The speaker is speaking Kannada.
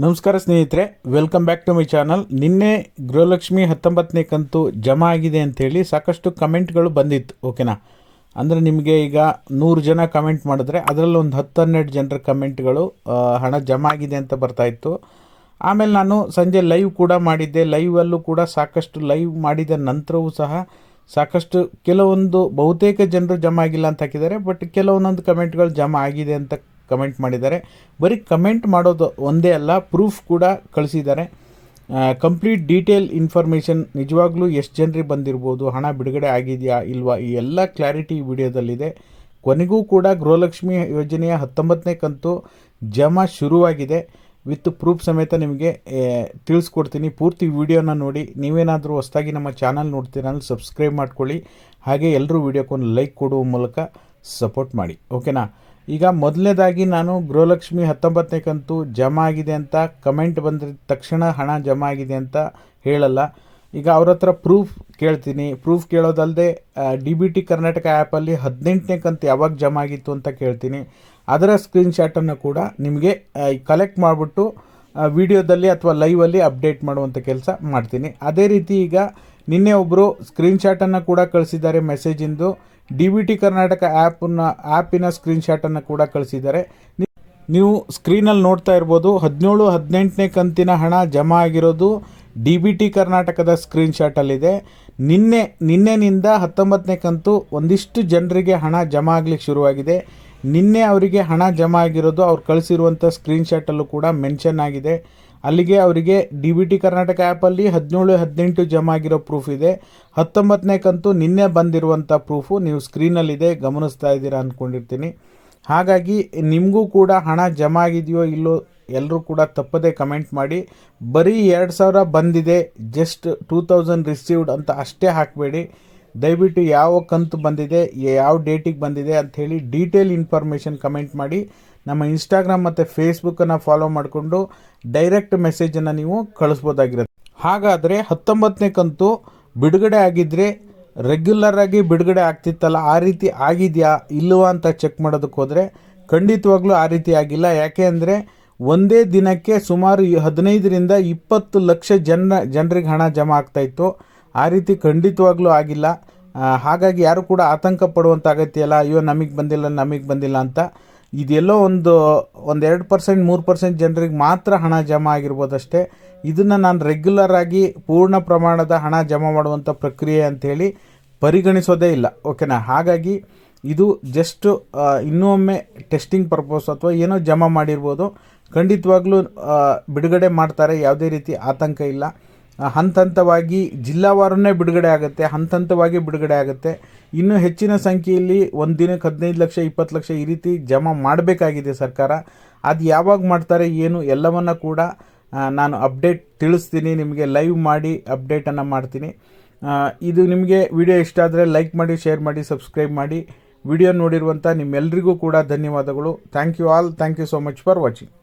ನಮಸ್ಕಾರ ಸ್ನೇಹಿತರೆ, welcome back to my channel. ನಿನ್ನೆ ಗೃಹಲಕ್ಷ್ಮಿ 19ನೇ ಕಂತು ಜಮಾ ಆಗಿದೆ ಅಂಥೇಳಿ ಸಾಕಷ್ಟು ಕಮೆಂಟ್ಗಳು ಬಂದಿತ್ತು. ಓಕೆನಾ, ಅಂದರೆ ನಿಮಗೆ ಈಗ 100 ಜನ ಕಮೆಂಟ್ ಮಾಡಿದ್ರೆ ಅದರಲ್ಲಿ ಒಂದು 10-12 ಜನರ ಕಮೆಂಟ್ಗಳು ಹಣ ಜಮಾ ಆಗಿದೆ ಅಂತ ಬರ್ತಾಯಿತ್ತು. ಆಮೇಲೆ ನಾನು ಸಂಜೆ ಲೈವ್ ಕೂಡ ಮಾಡಿದ್ದೆ. ಲೈವಲ್ಲೂ ಕೂಡ ಸಾಕಷ್ಟು ಲೈವ್ ಮಾಡಿದ ನಂತರವೂ ಸಹ ಸಾಕಷ್ಟು ಕೆಲವೊಂದು ಬಹುತೇಕ ಜನರು ಜಮಾ ಆಗಿಲ್ಲ ಅಂತ ಹಾಕಿದ್ದಾರೆ. ಬಟ್ ಕೆಲವೊಂದೊಂದು ಕಮೆಂಟ್ಗಳು ಜಮಾ ಆಗಿದೆ ಅಂತ ಕಮೆಂಟ್ ಮಾಡಿದ್ದಾರೆ. ಬರೀ ಕಮೆಂಟ್ ಮಾಡೋದು ಒಂದೇ ಅಲ್ಲ, ಪ್ರೂಫ್ ಕೂಡ ಕಳಿಸಿದ್ದಾರೆ. ಕಂಪ್ಲೀಟ್ ಡೀಟೇಲ್ ಇನ್ಫಾರ್ಮೇಷನ್, ನಿಜವಾಗ್ಲೂ ಎಷ್ಟು ಜನರಿಗೆ ಬಂದಿರ್ಬೋದು, ಹಣ ಬಿಡುಗಡೆ ಆಗಿದೆಯಾ ಇಲ್ವಾ, ಈ ಎಲ್ಲ ಕ್ಲಾರಿಟಿ ಈ ವಿಡಿಯೋದಲ್ಲಿದೆ. ಕೊನೆಗೂ ಕೂಡ ಗೃಹಲಕ್ಷ್ಮಿ ಯೋಜನೆಯ 19ನೇ ಕಂತು ಜಮಾ ಶುರುವಾಗಿದೆ. ವಿತ್ ಪ್ರೂಫ್ ಸಮೇತ ನಿಮಗೆ ತಿಳಿಸ್ಕೊಡ್ತೀನಿ. ಪೂರ್ತಿ ವಿಡಿಯೋನ ನೋಡಿ. ನೀವೇನಾದರೂ ಹೊಸದಾಗಿ ನಮ್ಮ ಚಾನಲ್ ನೋಡ್ತೀರಾ ಅಂದರೆ ಸಬ್ಸ್ಕ್ರೈಬ್ ಮಾಡ್ಕೊಳ್ಳಿ. ಹಾಗೆ ಎಲ್ಲರೂ ವಿಡಿಯೋಕ್ಕೊಂದು ಲೈಕ್ ಕೊಡುವ ಮೂಲಕ ಸಪೋರ್ಟ್ ಮಾಡಿ. ಓಕೆನಾ, ಈಗ ಮೊದಲನೇದಾಗಿ ನಾನು ಗೃಹಲಕ್ಷ್ಮಿ 19ನೇ ಕಂತು ಜಮಾ ಆಗಿದೆ ಅಂತ ಕಮೆಂಟ್ ಬಂದಿದ ತಕ್ಷಣ ಹಣ ಜಮಾ ಆಗಿದೆ ಅಂತ ಹೇಳಲ್ಲ. ಈಗ ಅವ್ರ ಹತ್ರ ಪ್ರೂಫ್ ಕೇಳ್ತೀನಿ. ಪ್ರೂಫ್ ಕೇಳೋದಲ್ಲದೆ DBT ಕರ್ನಾಟಕ ಆ್ಯಪಲ್ಲಿ 18ನೇ ಕಂತು ಯಾವಾಗ ಜಮಾ ಆಗಿತ್ತು ಅಂತ ಕೇಳ್ತೀನಿ. ಅದರ ಸ್ಕ್ರೀನ್ಶಾಟನ್ನು ಕೂಡ ನಿಮಗೆ ಕಲೆಕ್ಟ್ ಮಾಡಿಬಿಟ್ಟು ವಿಡಿಯೋದಲ್ಲಿ ಅಥವಾ ಲೈವಲ್ಲಿ ಅಪ್ಡೇಟ್ ಮಾಡುವಂಥ ಕೆಲಸ ಮಾಡ್ತೀನಿ. ಅದೇ ರೀತಿ ಈಗ ನಿನ್ನೆ ಒಬ್ಬರು ಸ್ಕ್ರೀನ್ಶಾಟನ್ನು ಕೂಡ ಕಳಿಸಿದ್ದಾರೆ ಮೆಸೇಜಿಂದು. DBT ಕರ್ನಾಟಕ ಆ್ಯಪಿನ ಸ್ಕ್ರೀನ್ಶಾಟನ್ನು ಕೂಡ ಕಳಿಸಿದ್ದಾರೆ. ನೀವು ಸ್ಕ್ರೀನಲ್ಲಿ ನೋಡ್ತಾ ಇರ್ಬೋದು. 17-18ನೇ ಕಂತಿನ ಹಣ ಜಮಾ ಆಗಿರೋದು DBT ಕರ್ನಾಟಕದ ಸ್ಕ್ರೀನ್ಶಾಟಲ್ಲಿದೆ. ನಿನ್ನೆನಿಂದ 19ನೇ ಕಂತು ಒಂದಿಷ್ಟು ಜನರಿಗೆ ಹಣ ಜಮಾ ಆಗಲಿಕ್ಕೆ ಶುರುವಾಗಿದೆ. ನಿನ್ನೆ ಅವರಿಗೆ ಹಣ ಜಮಾ ಆಗಿರೋದು ಅವ್ರು ಕಳಿಸಿರುವಂಥ ಸ್ಕ್ರೀನ್ಶಾಟಲ್ಲೂ ಕೂಡ ಮೆನ್ಷನ್ ಆಗಿದೆ. ಅಲ್ಲಿಗೆ ಅವರಿಗೆ DBT ಕರ್ನಾಟಕ ಆ್ಯಪಲ್ಲಿ 17-18 ಜಮಾ ಆಗಿರೋ ಪ್ರೂಫ್ ಇದೆ. 19ನೇ ಕಂತು ನಿನ್ನೆ ಬಂದಿರುವಂಥ ಪ್ರೂಫು ನೀವು ಸ್ಕ್ರೀನಲ್ಲಿದೆ, ಗಮನಿಸ್ತಾ ಇದ್ದೀರಾ ಅಂದ್ಕೊಂಡಿರ್ತೀನಿ. ಹಾಗಾಗಿ ನಿಮಗೂ ಕೂಡ ಹಣ ಜಮಾ ಆಗಿದೆಯೋ ಇಲ್ಲೋ ಎಲ್ಲರೂ ಕೂಡ ತಪ್ಪದೇ ಕಮೆಂಟ್ ಮಾಡಿ. ಬರೀ 2000 ಬಂದಿದೆ, ಜಸ್ಟ್ 2000 ರಿಸೀವ್ಡ್ ಅಂತ ಅಷ್ಟೇ ಹಾಕಬೇಡಿ. ದಯವಿಟ್ಟು ಯಾವ ಕಂತು ಬಂದಿದೆ, ಯಾವ ಡೇಟಿಗೆ ಬಂದಿದೆ ಅಂಥೇಳಿ ಡೀಟೇಲ್ ಇನ್ಫಾರ್ಮೇಷನ್ ಕಮೆಂಟ್ ಮಾಡಿ. ನಮ್ಮ ಇನ್ಸ್ಟಾಗ್ರಾಮ್ ಮತ್ತು ಫೇಸ್ಬುಕ್ಕನ್ನು ಫಾಲೋ ಮಾಡಿಕೊಂಡು ಡೈರೆಕ್ಟ್ ಮೆಸೇಜನ್ನು ನೀವು ಕಳಿಸ್ಬೋದಾಗಿರುತ್ತೆ. ಹಾಗಾದರೆ 19ನೇ ಕಂತು ಬಿಡುಗಡೆ ಆಗಿದ್ದರೆ ರೆಗ್ಯುಲರ್ ಆಗಿ ಬಿಡುಗಡೆ ಆಗ್ತಿತ್ತಲ್ಲ, ಆ ರೀತಿ ಆಗಿದೆಯಾ ಇಲ್ಲವಾ ಅಂತ ಚೆಕ್ ಮಾಡೋದಕ್ಕೆ ಹೋದರೆ ಖಂಡಿತವಾಗ್ಲೂ ಆ ರೀತಿ ಆಗಿಲ್ಲ. ಯಾಕೆ ಅಂದರೆ ಒಂದೇ ದಿನಕ್ಕೆ ಸುಮಾರು 15-20 ಲಕ್ಷ ಜನರಿಗೆ ಹಣ ಜಮಾ ಆಗ್ತಾಯಿತ್ತು. ಆ ರೀತಿ ಖಂಡಿತವಾಗ್ಲೂ ಆಗಿಲ್ಲ. ಹಾಗಾಗಿ ಯಾರು ಕೂಡ ಆತಂಕ ಪಡುವಂಥ ಅಗತ್ಯ ಇಲ್ಲ. ಅಯ್ಯೋ ನಮಗೆ ಬಂದಿಲ್ಲ ಅಂತ. ಇದೆಲ್ಲೋ ಒಂದು 2%, 3% ಜನರಿಗೆ ಮಾತ್ರ ಹಣ ಜಮಾ ಆಗಿರ್ಬೋದಷ್ಟೇ. ಇದನ್ನು ನಾನು ರೆಗ್ಯುಲರ್ ಆಗಿ ಪೂರ್ಣ ಪ್ರಮಾಣದ ಹಣ ಜಮಾ ಮಾಡುವಂಥ ಪ್ರಕ್ರಿಯೆ ಅಂಥೇಳಿ ಪರಿಗಣಿಸೋದೇ ಇಲ್ಲ. ಓಕೆನಾ, ಹಾಗಾಗಿ ಇದು ಜಸ್ಟ್ ಇನ್ನೊಮ್ಮೆ ಟೆಸ್ಟಿಂಗ್ ಪರ್ಪಸ್ ಅಥವಾ ಏನೋ ಜಮಾ ಮಾಡಿರ್ಬೋದು. ಖಂಡಿತವಾಗ್ಲೂ ಬಿಡುಗಡೆ ಮಾಡ್ತಾರೆ, ಯಾವುದೇ ರೀತಿ ಆತಂಕ ಇಲ್ಲ. ಹಂತವಾಗಿ ಜಿಲ್ಲಾವಾರನೇ ಬಿಡುಗಡೆ ಆಗುತ್ತೆ, ಹಂತವಾಗಿ ಬಿಡುಗಡೆ ಆಗುತ್ತೆ. ಇನ್ನೂ ಹೆಚ್ಚಿನ ಸಂಖ್ಯೆಯಲ್ಲಿ ಒಂದು ದಿನಕ್ಕೆ 15 ಲಕ್ಷ 20 ಲಕ್ಷ ಈ ರೀತಿ ಜಮಾ ಮಾಡಬೇಕಾಗಿದೆ ಸರ್ಕಾರ. ಅದು ಯಾವಾಗ ಮಾಡ್ತಾರೆ ಏನು ಎಲ್ಲವನ್ನು ಕೂಡ ನಾನು ಅಪ್ಡೇಟ್ ತಿಳಿಸ್ತೀನಿ. ನಿಮಗೆ ಲೈವ್ ಮಾಡಿ ಅಪ್ಡೇಟನ್ನು ಮಾಡ್ತೀನಿ. ಇದು ನಿಮಗೆ ವಿಡಿಯೋ ಇಷ್ಟ ಆದರೆ ಲೈಕ್ ಮಾಡಿ, ಶೇರ್ ಮಾಡಿ, ಸಬ್ಸ್ಕ್ರೈಬ್ ಮಾಡಿ. ವಿಡಿಯೋ ನೋಡಿರುವಂಥ ನಿಮ್ಮೆಲ್ಲರಿಗೂ ಕೂಡ ಧನ್ಯವಾದಗಳು. Thank you all. Thank you so much for watching.